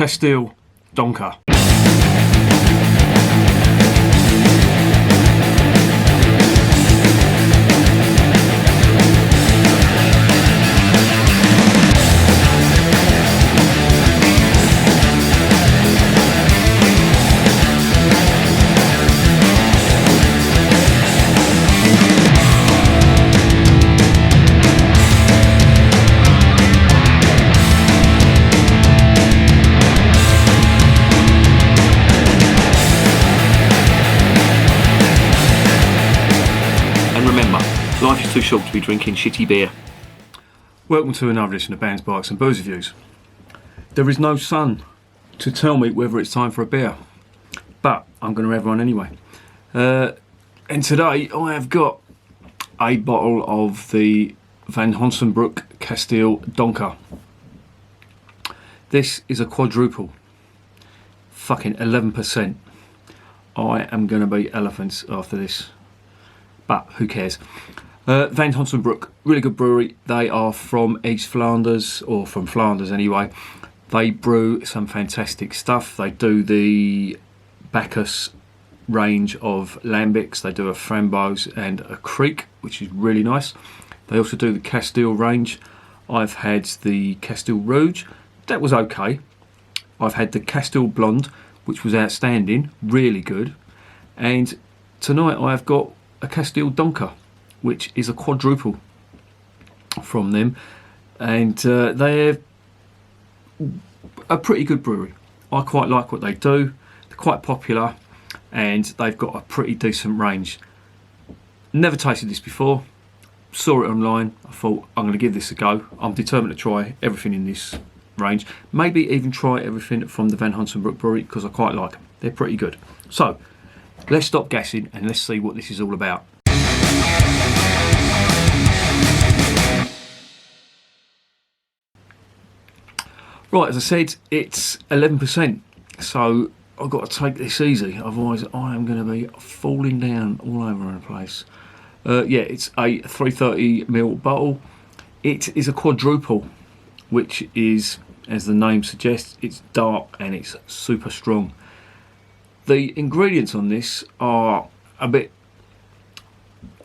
Kasteel Donker. Life is too short to be drinking shitty beer. Welcome to another edition of Bands, Bikes and Booze Reviews. There is no sun to tell me whether it's time for a beer, but I'm going to have one anyway. And today I have got a bottle of the Van Honsenbrouck Kasteel Donker. This is a quadruple. Fucking 11%. I am going to be elephants after this, but who cares? Van Honsenbrouck, really good brewery. They are from East Flanders, or from Flanders anyway. They brew some fantastic stuff. They do the Bacchus range of lambics. They do a framboise and a kriek, which is really nice. They also do the Kasteel range. I've had the Kasteel Rouge. That was okay. I've had the Kasteel Blonde, which was outstanding, really good. And tonight I've got a Kasteel Donker, which is a quadruple from them, and they're a pretty good brewery. I quite like what they do. They're quite popular, and they've got a pretty decent range. Never tasted this before. Saw it online. I thought, I'm going to give this a go. I'm determined to try everything in this range. Maybe even try everything from the Van Honsenbrouck brewery, because I quite like them. They're pretty good. So let's stop gassing and let's see what this is all about. Right, as I said, it's 11%, so I've got to take this easy, otherwise I am going to be falling down all over the place. Yeah, it's a 330ml bottle. It is a quadruple, which is, as the name suggests, it's dark and it's super strong. The ingredients on this are a bit,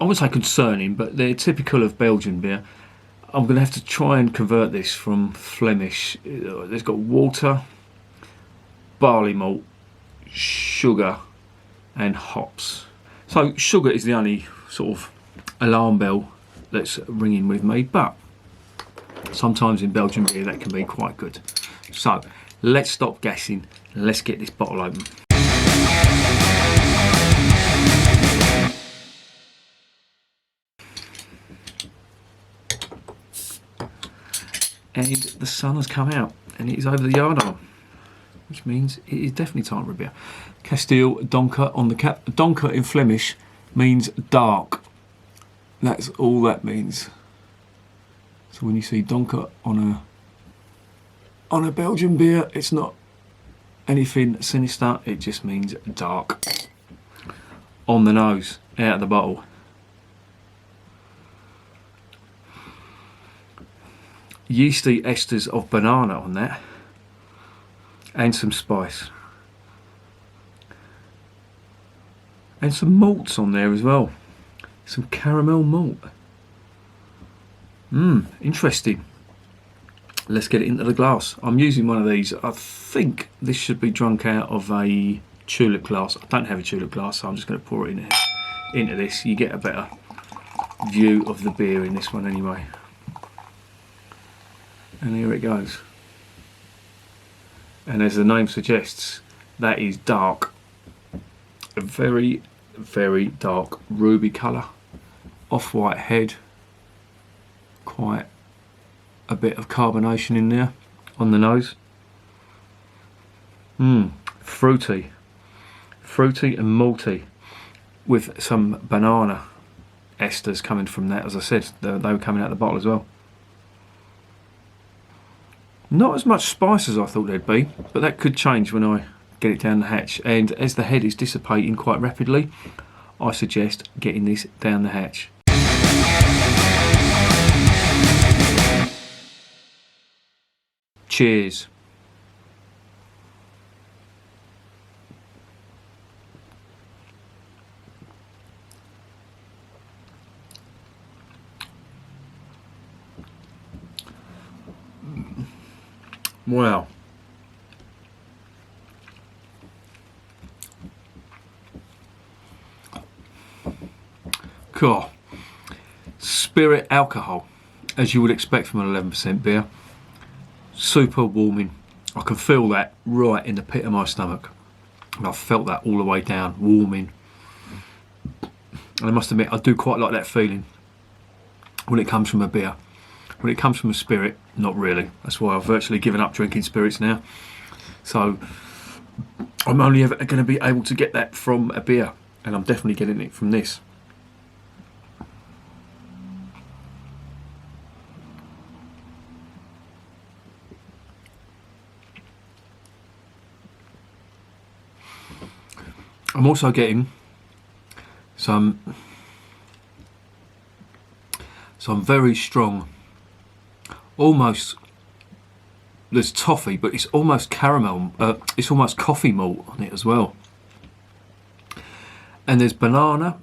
I wouldn't say concerning, but they're typical of Belgian beer. I'm going to have to try and convert this from Flemish. There's got water, barley malt, sugar and hops. So sugar is the only sort of alarm bell that's ringing with me, but sometimes in Belgian beer that can be quite good. So let's stop gassing and let's get this bottle open. And the sun has come out and it is over the yard arm, which means it is definitely time for a beer. Kasteel Donker on the cap. Donker in Flemish means dark. That's all that means. So when you see Donker on a Belgian beer, it's not anything sinister, it just means dark. On the nose, out of the bottle. Yeasty esters of banana on that, and some spice, and some malts on there as well, some caramel malt. Interesting. Let's get it into the glass. I'm using one of these. I think this should be drunk out of a tulip glass. I don't have a tulip glass, so I'm just going to pour it into this. You get a better view of the beer in this one anyway. And here it goes. And as the name suggests, that is dark. A very, very dark ruby colour. Off-white head. Quite a bit of carbonation in there on the nose. Fruity. Fruity and malty, with some banana esters coming from that. As I said, they were coming out of the bottle as well. Not as much spice as I thought there'd be, but that could change when I get it down the hatch. And as the head is dissipating quite rapidly, I suggest getting this down the hatch. Cheers. Wow. God. Spirit alcohol, as you would expect from an 11% beer. Super warming. I can feel that right in the pit of my stomach. And I've felt that all the way down, warming. And I must admit, I do quite like that feeling when it comes from a beer. When it comes from a spirit, not really. That's why I've virtually given up drinking spirits now. So I'm only ever going to be able to get that from a beer, and I'm definitely getting it from this. I'm also getting some very strong, almost, there's toffee, but it's almost caramel, it's almost coffee malt on it as well. And there's banana,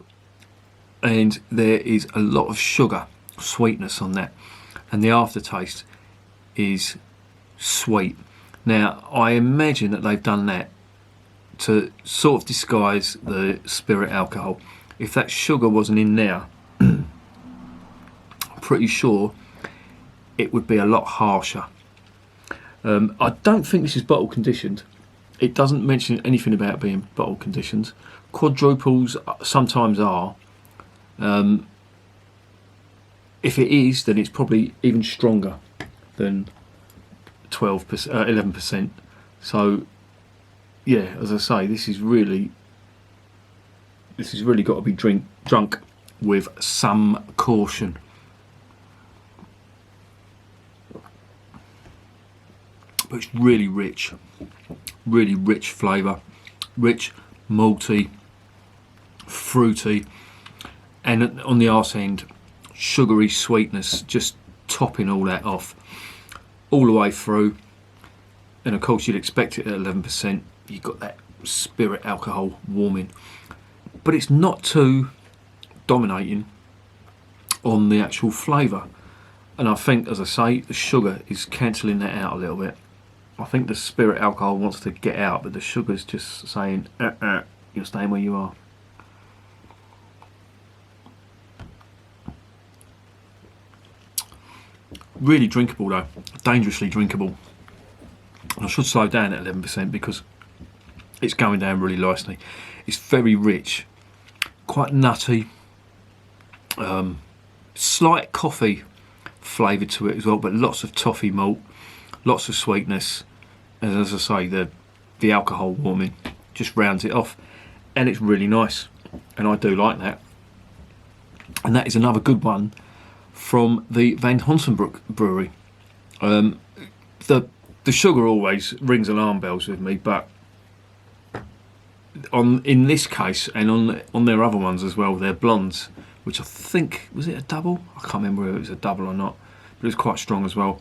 and there is a lot of sugar, sweetness on that. And the aftertaste is sweet. Now, I imagine that they've done that to sort of disguise the spirit alcohol. If that sugar wasn't in there, I'm pretty sure it would be a lot harsher. I don't think this is bottle conditioned. It doesn't mention anything about being bottle conditioned. Quadruples sometimes are. If it is, then it's probably even stronger than 11%. So yeah, as I say, this is really got to be drunk with some caution. But it's really rich flavour, rich, malty, fruity, and on the arse end, sugary sweetness, just topping all that off, all the way through. And of course, you'd expect it at 11%. You've got that spirit alcohol warming, but it's not too dominating on the actual flavour. And I think, as I say, the sugar is cancelling that out a little bit. I think the spirit alcohol wants to get out, but the sugar's just saying, you're staying where you are. Really drinkable though, dangerously drinkable. And I should slow down at 11% because it's going down really nicely. It's very rich, quite nutty, slight coffee flavour to it as well, but lots of toffee malt, lots of sweetness, and as I say, the alcohol warming just rounds it off, and it's really nice, and I do like that. And that is another good one from the Van Honsenbrouck Brewery. The sugar always rings alarm bells with me, but in this case, and on their other ones as well, they're blondes, which I think, was it a double? I can't remember whether it was a double or not, but it was quite strong as well.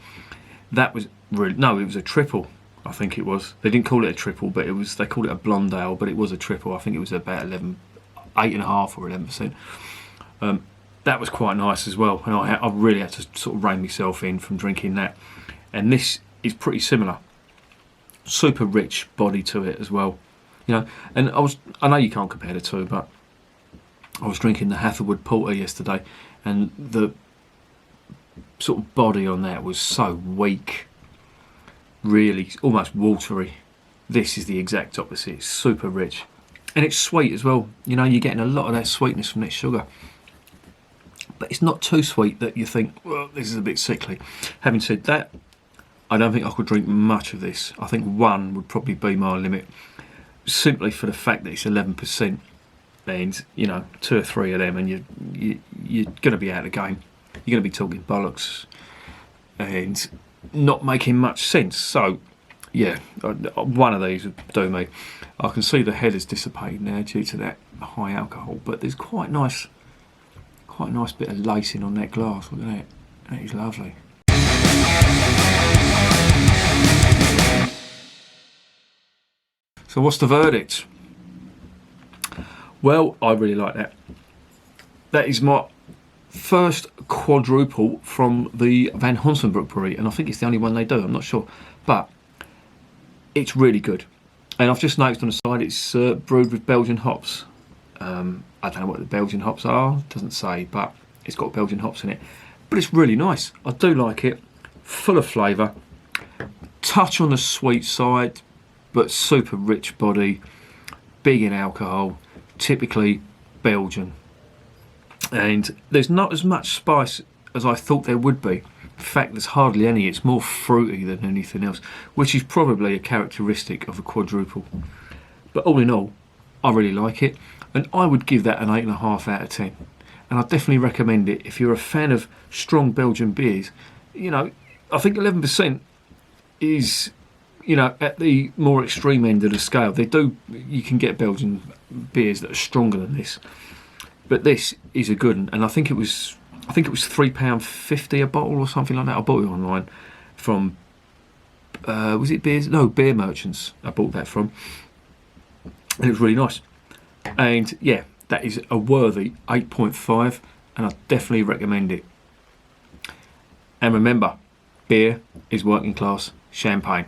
That was really, no, it was a triple, I think it was. They didn't call it a triple, but they called it a blonde ale, but it was a triple. I think it was about 8.5 or 11%. That was quite nice as well, and I really had to sort of rein myself in from drinking that. And this is pretty similar, super rich body to it as well, you know. And I know you can't compare the two, but I was drinking the Hatherwood Porter yesterday, and the sort of body on that was so weak, really almost watery. This is the exact opposite. It's super rich, and it's sweet as well. You know, you're getting a lot of that sweetness from that sugar, but it's not too sweet that you think, well, this is a bit sickly. Having said that, I don't think I could drink much of this. I think one would probably be my limit, simply for the fact that it's 11%, and you know, 2 or 3 of them, and you're going to be out of the game. You're going to be talking bollocks and not making much sense. So yeah, one of these would do me. I can see the head has dissipated now due to that high alcohol, but there's quite a nice bit of lacing on that glass. Look at that. That is lovely. So what's the verdict? Well, I really like that. That is my first quadruple from the Van Honsenbrouck Brewery, and I think it's the only one they do, I'm not sure. But it's really good. And I've just noticed on the side it's brewed with Belgian hops. I don't know what the Belgian hops are, doesn't say, but it's got Belgian hops in it. But it's really nice. I do like it. Full of flavour. Touch on the sweet side, but super rich body. Big in alcohol. Typically Belgian. And there's not as much spice as I thought there would be. In fact, there's hardly any. It's more fruity than anything else, which is probably a characteristic of a quadruple. But all in all, I really like it, and I would give that an 8.5 out of 10. And I definitely recommend it if you're a fan of strong Belgian beers. You know, I think 11% is, you know, at the more extreme end of the scale. You can get Belgian beers that are stronger than this, but this is a good one. And I think it was £3.50 a bottle or something like that. I bought it online from was it Beers? No, Beer Merchants. I bought that from, and it was really nice. And yeah, that is a worthy 8.5, and I definitely recommend it. And remember, beer is working class champagne.